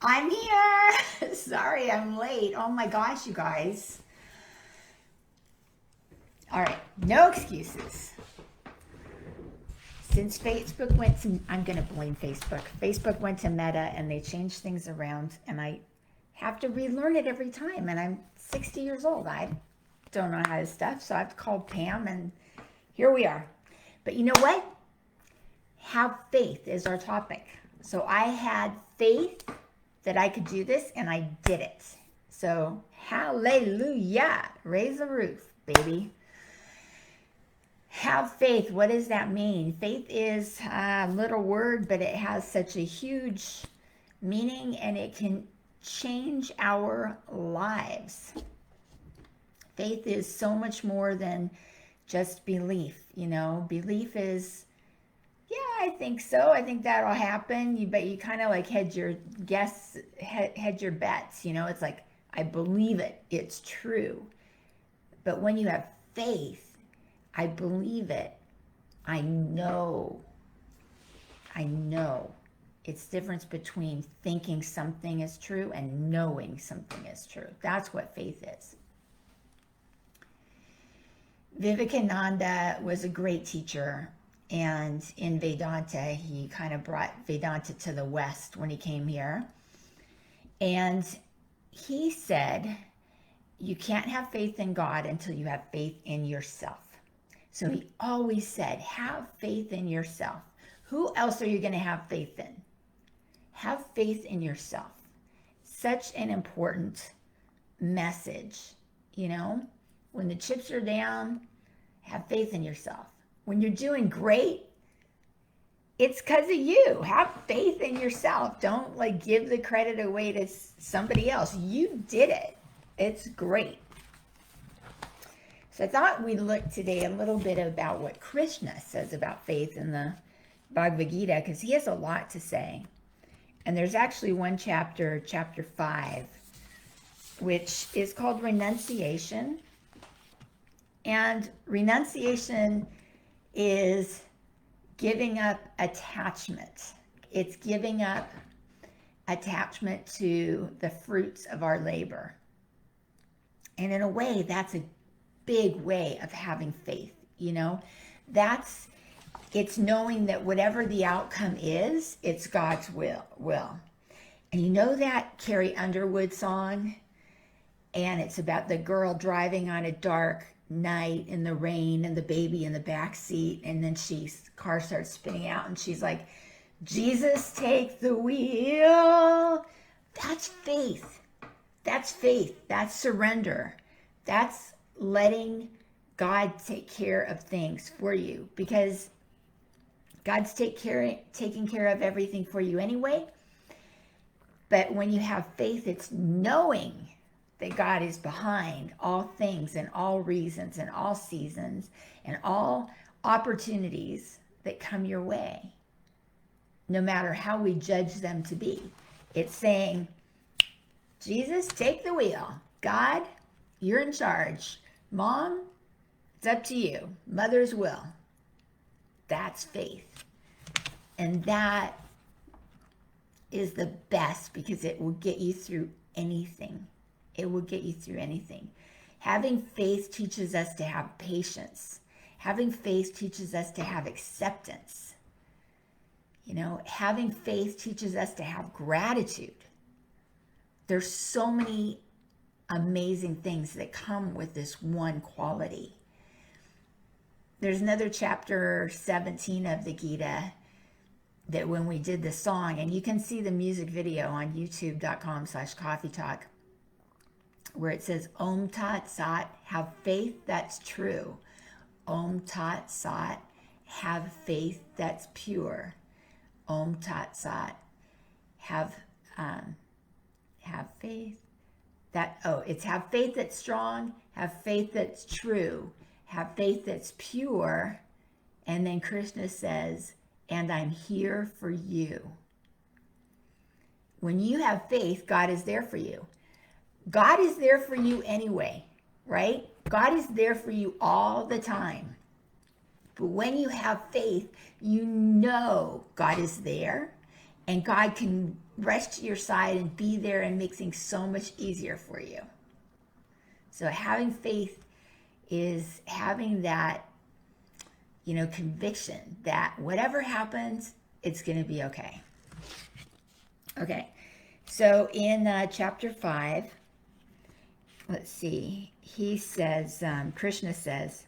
I'm here. Sorry, I'm late. Oh my gosh, you guys. All right, no excuses. Since Facebook went to, I'm going to blame Facebook. Facebook went to Meta and they changed things around, and I have to relearn it every time. And I'm 60 years old. I don't know how to stuff, so I've called Pam, and here we are. But you know what? Have faith is our topic. So I had faith that I could do this, and I did it. So hallelujah. Raise the roof, baby. Have faith. What does that mean? Faith is a little word, but it has such a huge meaning, and it can change our lives. Faith is so much more than just belief. You know, belief is, yeah, I think so. I think that'll happen. But you kind of like hedge your bets. You know, it's like, I believe it. It's true. But when you have faith, I believe it. I know. It's the difference between thinking something is true and knowing something is true. That's what faith is. Vivekananda was a great teacher, and in Vedanta, he kind of brought Vedanta to the West when he came here. And he said, you can't have faith in God until you have faith in yourself. So he always said, have faith in yourself. Who else are you going to have faith in? Have faith in yourself. Such an important message, you know? When the chips are down, have faith in yourself. When you're doing great, it's because of you. Have faith in yourself. Don't like give the credit away to somebody else. You did it. It's great. So I thought we'd look today a little bit about what Krishna says about faith in the Bhagavad Gita, because he has a lot to say. And there's actually one chapter, chapter 5, which is called renunciation. And renunciation is giving up attachment. It's giving up attachment to the fruits of our labor. And in a way, that's a big way of having faith, you know? It's knowing that whatever the outcome is, it's God's will. And you know that Carrie Underwood song? And it's about the girl driving on a dark night in the rain and the baby in the back seat, and then car starts spinning out, and she's like, Jesus, take the wheel. That's faith. That's faith. That's surrender. That's letting God take care of things for you, because God's taking care of everything for you anyway. But when you have faith, it's knowing that God is behind all things and all reasons and all seasons and all opportunities that come your way, no matter how we judge them to be. It's saying, Jesus, take the wheel. God, you're in charge. Mom, it's up to you. Mother's will. That's faith. And that is the best, because it will get you through anything. It will get you through anything. Having faith teaches us to have patience. Having faith teaches us to have acceptance. You know, having faith teaches us to have gratitude. There's so many amazing things that come with this one quality. There's another chapter 17 of the Gita that when we did the song, and you can see the music video on youtube.com/coffeetalk, where it says, Om Tat Sat, have faith that's true. Om Tat Sat, have faith that's pure. Om Tat Sat, have faith it's have faith that's strong, have faith that's true, have faith that's pure. And then Krishna says, and I'm here for you. When you have faith, God is there for you. God is there for you anyway, right? God is there for you all the time. But when you have faith, you know God is there, and God can rush to your side and be there and make things so much easier for you. So having faith is having that, conviction that whatever happens, it's going to be okay. Okay, so in chapter 5, let's see, he says, Krishna says,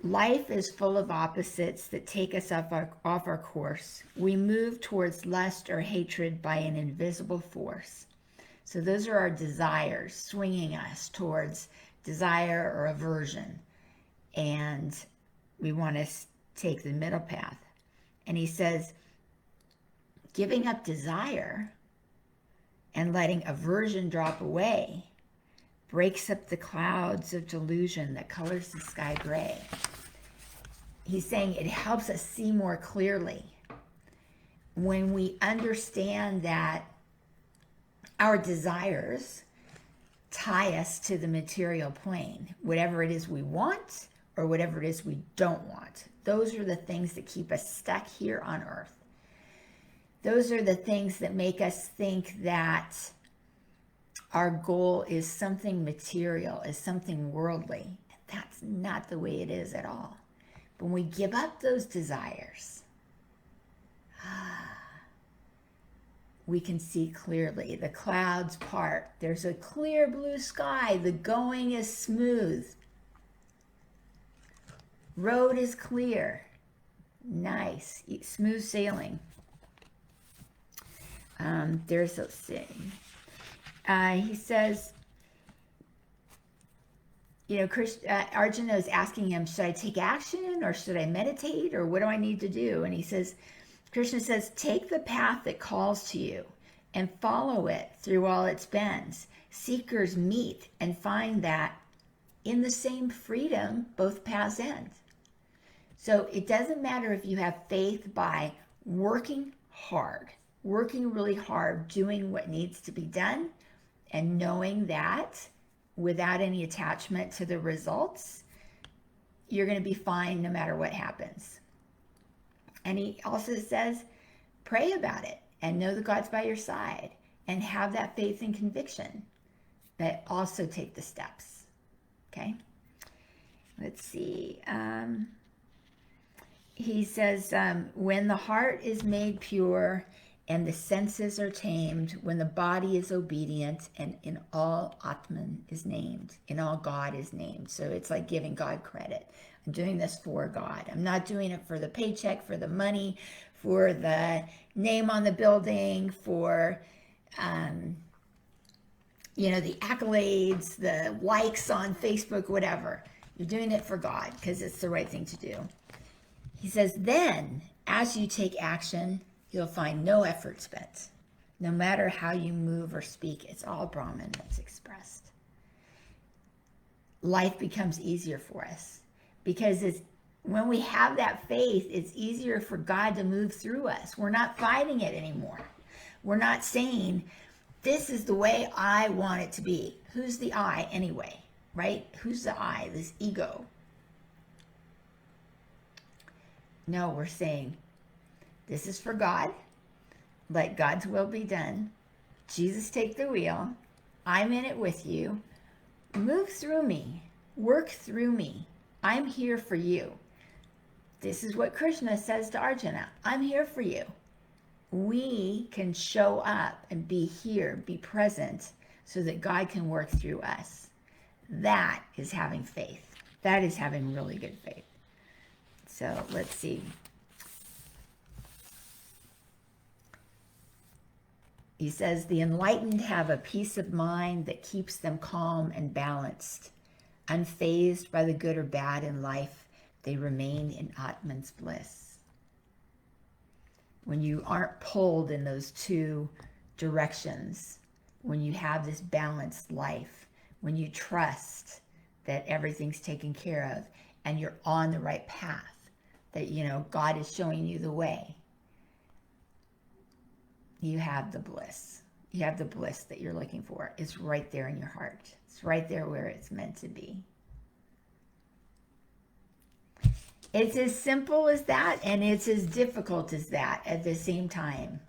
life is full of opposites that take us off our course. We move towards lust or hatred by an invisible force. So those are our desires swinging us towards desire or aversion. And we want to take the middle path. And he says, giving up desire and letting aversion drop away breaks up the clouds of delusion that colors the sky gray. He's saying it helps us see more clearly when we understand that our desires tie us to the material plane, whatever it is we want or whatever it is we don't want. Those are the things that keep us stuck here on earth. Those are the things that make us think that our goal is something material, is something worldly. That's not the way it is at all. When we give up those desires, we can see clearly. The clouds part. There's a clear blue sky. The going is smooth. Road is clear. Nice. Smooth sailing. There's a thing. He says, Arjuna is asking him, should I take action or should I meditate or what do I need to do? And he says, Krishna says, take the path that calls to you and follow it through all its bends. Seekers meet and find that in the same freedom, both paths end. So it doesn't matter if you have faith by working really hard, doing what needs to be done, and knowing that without any attachment to the results, you're going to be fine no matter what happens. And he also says, pray about it and know that God's by your side and have that faith and conviction, but also take the steps. Okay? Let's see. He says, when the heart is made pure and the senses are tamed, when the body is obedient and in all Atman is named, in all God is named. So it's like giving God credit. I'm doing this for God. I'm not doing it for the paycheck, for the money, for the name on the building, for, the accolades, the likes on Facebook, whatever. You're doing it for God because it's the right thing to do. He says, then, as you take action, you'll find no effort spent. No matter how you move or speak, it's all Brahman that's expressed. Life becomes easier for us because when we have that faith, it's easier for God to move through us. We're not fighting it anymore. We're not saying, this is the way I want it to be. Who's the I anyway, right? Who's the I, this ego? No, we're saying, this is for God. Let God's will be done. Jesus, take the wheel. I'm in it with you. Move through me. Work through me. I'm here for you. This is what Krishna says to Arjuna. I'm here for you. We can show up and be here, be present, so that God can work through us. That is having faith. That is having really good faith. So let's see. He says, the enlightened have a peace of mind that keeps them calm and balanced. Unfazed by the good or bad in life, they remain in Atman's bliss. When you aren't pulled in those two directions, when you have this balanced life, when you trust that everything's taken care of and you're on the right path, that, God is showing you the way, you have the bliss. You have the bliss that you're looking for. It's right there in your heart. It's right there where it's meant to be. It's as simple as that, and it's as difficult as that at the same time.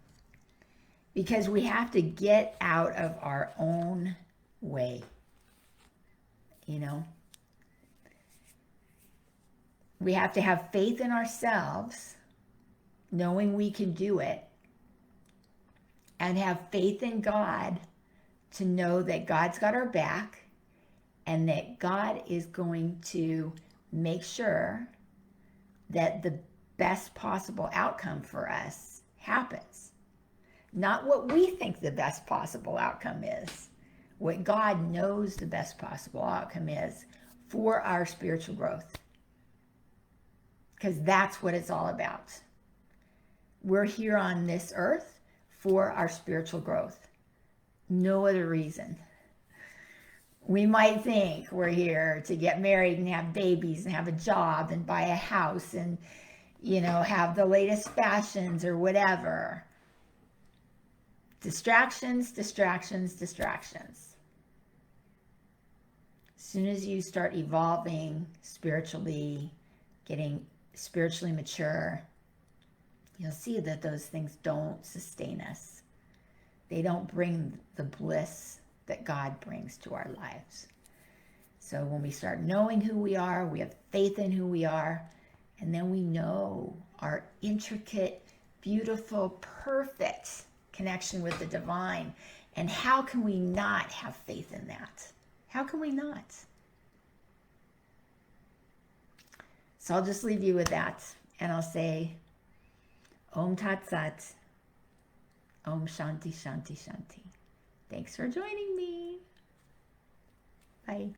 because we have to get out of our own way. You know, we have to have faith in ourselves, knowing we can do it, and have faith in God to know that God's got our back and that God is going to make sure that the best possible outcome for us happens. Not what we think the best possible outcome is, what God knows the best possible outcome is for our spiritual growth. Because that's what it's all about. We're here on this earth for our spiritual growth. No other reason. We might think we're here to get married and have babies and have a job and buy a house and, you know, have the latest fashions or whatever. Distractions, distractions, distractions. As soon as you start evolving spiritually, getting spiritually mature, you'll see that those things don't sustain us. They don't bring the bliss that God brings to our lives. So when we start knowing who we are, we have faith in who we are, and then we know our intricate, beautiful, perfect connection with the divine. And how can we not have faith in that? How can we not? So I'll just leave you with that, and I'll say, Om Tat Sat, Om Shanti Shanti Shanti. Thanks for joining me. Bye.